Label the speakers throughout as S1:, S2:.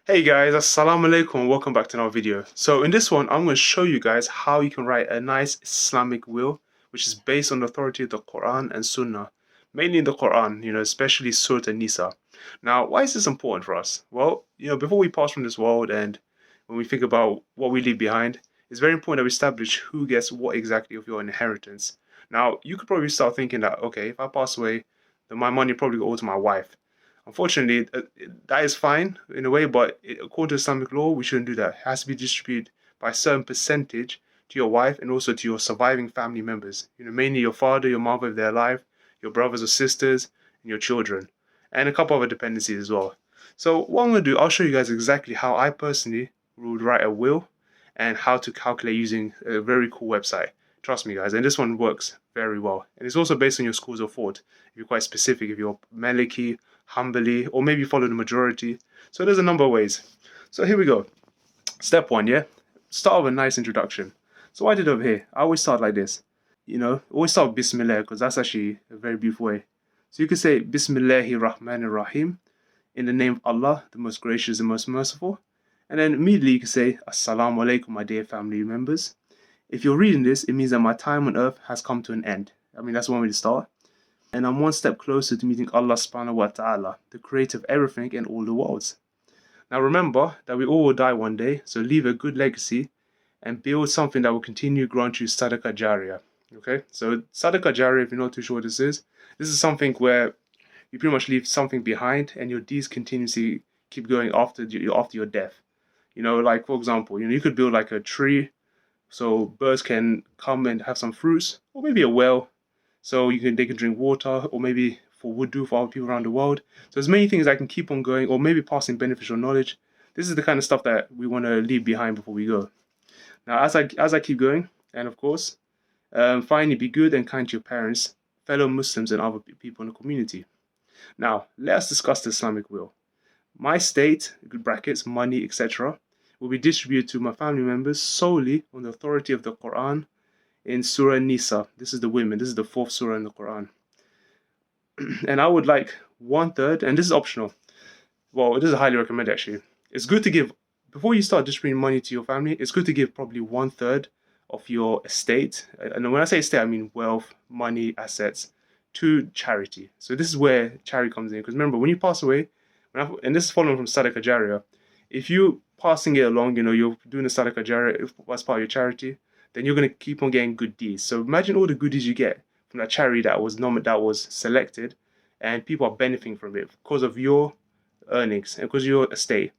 S1: Hey guys, Asalaamu alaikum and welcome back to another video. So in this one, I'm going to show you guys how you can write a nice Islamic will, which is based on the authority of the Quran and Sunnah. Mainly in the Quran, especially Surah An-Nisa. Now, why is this important for us? Well, before we pass from this world and when we think about what we leave behind, it's very important that we establish who gets what exactly of your inheritance. Now, you could probably start thinking that, okay, if I pass away, then my money probably go to my wife. Unfortunately, that is fine in a way, but according to Islamic law, we shouldn't do that. It has to be distributed by a certain percentage to your wife and also to your surviving family members. Mainly your father, your mother if they're alive, your brothers or sisters, and your children, and a couple other dependencies as well. So what I'm going to do, I'll show you guys exactly how I personally would write a will and how to calculate using a very cool website. Trust me, guys, and this one works very well. And it's also based on your schools of thought. If you're quite specific, if you're Maliki, Hanbali, or maybe follow the majority. So there's a number of ways. So here we go. Step one, yeah? Start with a nice introduction. So what I did over here, I always start like this. Always start with Bismillah because that's actually a very beautiful way. So you could say Bismillahir Rahmanir Rahim, in the name of Allah, the most gracious and most merciful. And then immediately you can say Asalaamu alaikum, my dear family members. If you're reading this, it means that my time on earth has come to an end. I mean, that's one way to start. And I'm one step closer to meeting Allah subhanahu wa ta'ala, the creator of everything and all the worlds. Now remember that we all will die one day, so leave a good legacy and build something that will continue growing through Sadaqah Jariyah. Okay, so Sadaqah Jariyah, if you're not too sure what this is something where you pretty much leave something behind and your deeds continuously keep going after your death. Like for example, you could build like a tree so birds can come and have some fruits, or maybe a well so they can drink water, or maybe for wudu for other people around the world. So there's many things that can keep on going, or maybe passing beneficial knowledge. This is the kind of stuff that we want to leave behind before we go. Now, as I keep going, and of course, finally be good and kind to your parents, fellow Muslims, and other people in the community. Now, let's discuss the Islamic will. My state, brackets, money, etc., will be distributed to my family members solely on the authority of the Quran in Surah Nisa. This is the women. This is the fourth surah in the Quran. And I would like one third, and this is optional. Well, this is highly recommended actually. It's good to give, before you start distributing money to your family, it's good to give probably one third of your estate. And when I say estate, I mean wealth, money, assets to charity. So this is where charity comes in. Because remember, when you pass away, and this is following from Sadaqah Jariyah, if you passing it along, you're doing the Sadaqah Jariyah as part of your charity, then you're going to keep on getting good deeds. So imagine all the goodies you get from that charity that was selected, and people are benefiting from it because of your earnings and because of your estate.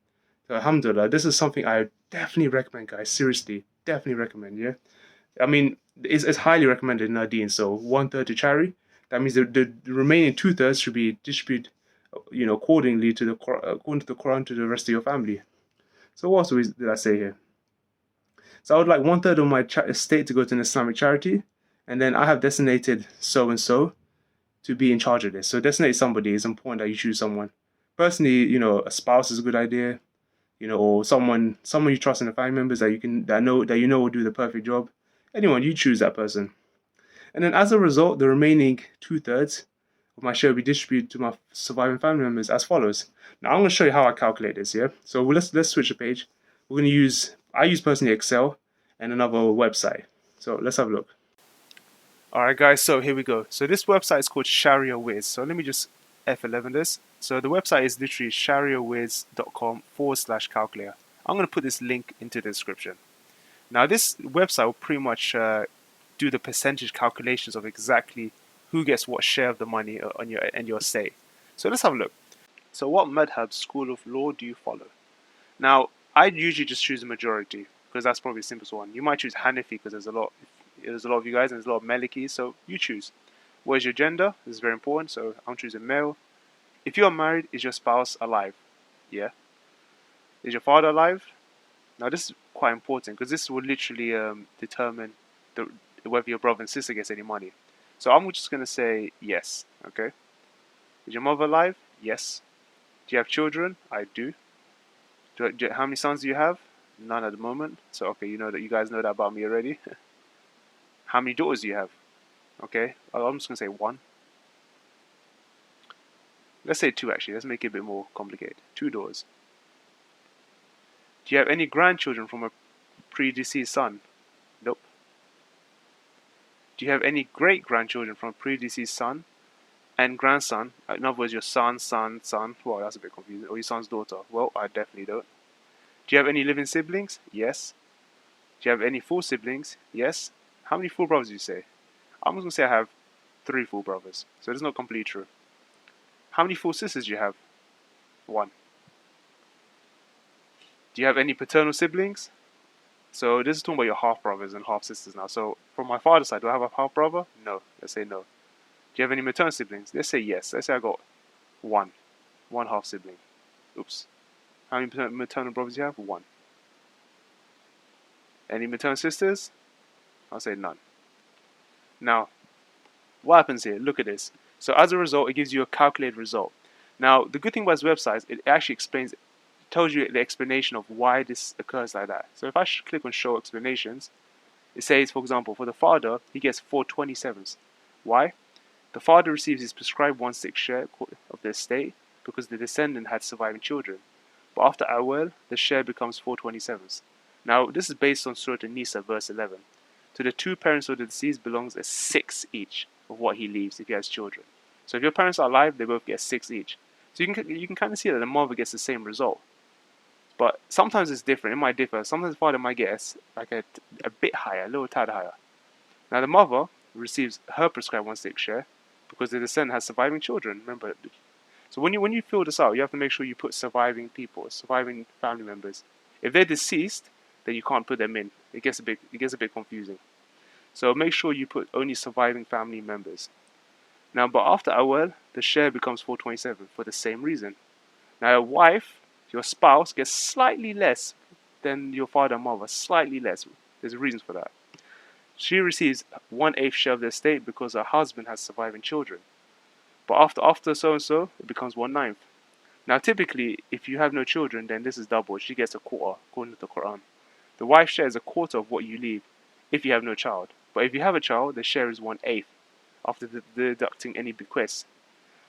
S1: So alhamdulillah, this is something I definitely recommend, guys. Seriously, definitely recommend. Yeah, I mean, it's highly recommended in Nadine. So one third to charity. That means the remaining two thirds should be distributed, accordingly to according to the Quran to the rest of your family. So what else did I say here? So I would like one third of my estate to go to an Islamic charity, and then I have designated so and so to be in charge of this. So designate somebody. It's important that you choose someone. Personally, a spouse is a good idea, or someone you trust in the family members that you know will do the perfect job. Anyone, you choose that person. And then as a result, the remaining two thirds of my share will be distributed to my surviving family members as follows. Now I'm going to show you how I calculate this. Yeah. So let's switch the page. I use personally Excel and another website. So let's have a look. Alright guys, so here we go. So this website is called Sharia Wiz. So let me just F11 this. So the website is literally shariawiz.com/calculator. I'm going to put this link into the description. Now this website will pretty much do the percentage calculations of exactly who gets what share of the money on your estate. So let's have a look. So what madhab school of law do you follow? Now I usually just choose the majority because that's probably the simplest one. You might choose Hanafi because there's a lot of you guys and there's a lot of Malikis, so you choose. What is your gender? This is very important, so I'm choosing male. If you are married, is your spouse alive? Yeah. Is your father alive? Now this is quite important because this will literally determine whether your brother and sister gets any money. So I'm just going to say yes, okay? Is your mother alive? Yes. Do you have children? I do. How many sons do you have? None at the moment. So okay, you guys know that about me already. How many daughters do you have? Okay, I'm just going to say one. Let's say two actually. Let's make it a bit more complicated. Two daughters. Do you have any grandchildren from a predeceased son? Nope. Do you have any great-grandchildren from a predeceased son and grandson? In other words, your son. Well, that's a bit confusing. Or your son's daughter. Well, I definitely don't. Do you have any living siblings? Yes. Do you have any full siblings? Yes. How many full brothers do you say? I'm just going to say I have 3 full brothers. So it's not completely true. How many full sisters do you have? 1. Do you have any paternal siblings? So this is talking about your half brothers and half sisters now. So from my father's side, do I have a half brother? No. Let's say no. Do you have any maternal siblings? Let's say yes. Let's say I got 1. 1 half sibling. Oops. How many maternal brothers do you have? 1. Any maternal sisters? I'll say none. Now, what happens here? Look at this. So as a result, it gives you a calculated result. Now, the good thing about this website is it actually explains, tells you the explanation of why this occurs like that. So if I click on show explanations, it says, for example, for the father, he gets 4 27s. Why? The father receives his prescribed 1/6 share of the estate because the descendant had surviving children. But after Awel, the share becomes 4 27s. Now, this is based on Surah An-Nisa, verse 11. To the 2 parents of the deceased belongs a 6 each of what he leaves if he has children. So if your parents are alive, they both get 6 each. So you can kind of see that the mother gets the same result. But sometimes it's different. It might differ. Sometimes the father might get a bit higher, a little tad higher. Now the mother receives her prescribed 1/6 share because the descendant has surviving children. Remember. So when you fill this out, you have to make sure you put surviving people, surviving family members. If they're deceased, then you can't put them in. It gets a bit confusing. So make sure you put only surviving family members. Now, but after Awel, the share becomes 427 for the same reason. Now, your wife, your spouse, gets slightly less than your father and mother, slightly less. There's reasons for that. She receives 1/8 share of the estate because her husband has surviving children. But after so and so, it becomes 1/9. Now, typically, if you have no children, then this is double. She gets a quarter, according to the Quran. The wife shares a quarter of what you leave if you have no child. But if you have a child, the share is 1/8 after deducting any bequests.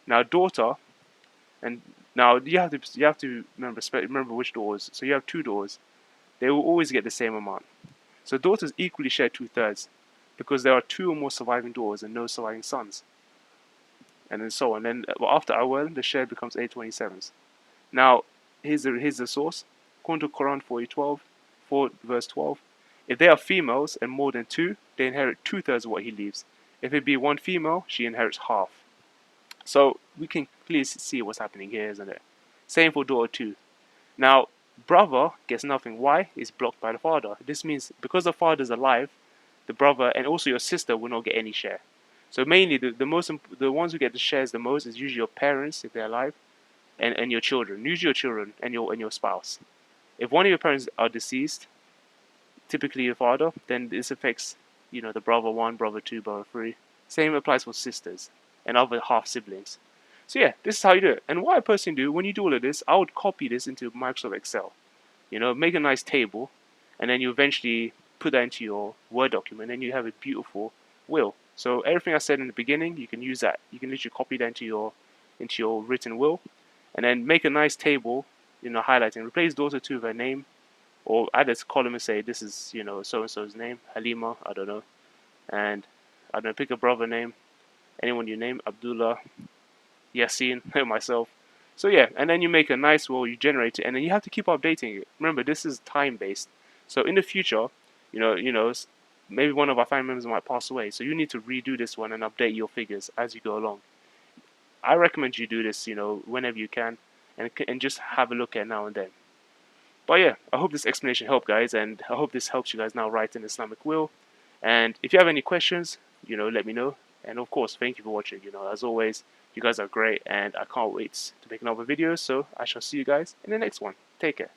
S1: Now, daughter, and now you have to remember which daughters. So you have 2 daughters. They will always get the same amount. So daughters equally share 2/3 because there are 2 or more surviving daughters and no surviving sons. And then so on. Then after Awel, the share becomes 8 27s. Now, here's the source. According to Quran 4 verse 12, if they are females and more than 2, they inherit 2/3 of what he leaves. If it be 1 female, she inherits half. So we can clearly see what's happening here, isn't it? Same for daughter 2. Now, brother gets nothing. Why? He's blocked by the father. This means because the father is alive, the brother and also your sister will not get any share. So mainly the ones who get the shares the most is usually your parents if they're alive, and your children. Usually your children and your spouse. If one of your parents are deceased, typically your father, then this affects the brother 1, brother 2, brother 3. Same applies for sisters and other half siblings. So yeah, this is how you do it. And what I personally do when you do all of this, I would copy this into Microsoft Excel. Make a nice table, and then you eventually put that into your Word document, and you have a beautiful will. So everything I said in the beginning, you can use that. You can literally copy that into your written will, and then make a nice table, highlighting. Replace daughter 2 with her name, or add a column and say this is so and so's name, Halima, I don't know, and I don't know, pick a brother name, anyone you name, Abdullah, Yasin, myself. So yeah, and then you make a nice will, you generate it, and then you have to keep updating it. Remember, this is time based. So in the future, maybe one of our family members might pass away, so you need to redo this one and update your figures as you go along. I recommend you do this, whenever you can, and just have a look at it now and then. But yeah, I hope this explanation helped, guys, and I hope this helps you guys now write an Islamic will. And if you have any questions, let me know. And of course, thank you for watching. As always, you guys are great, and I can't wait to make another video. So I shall see you guys in the next one. Take care.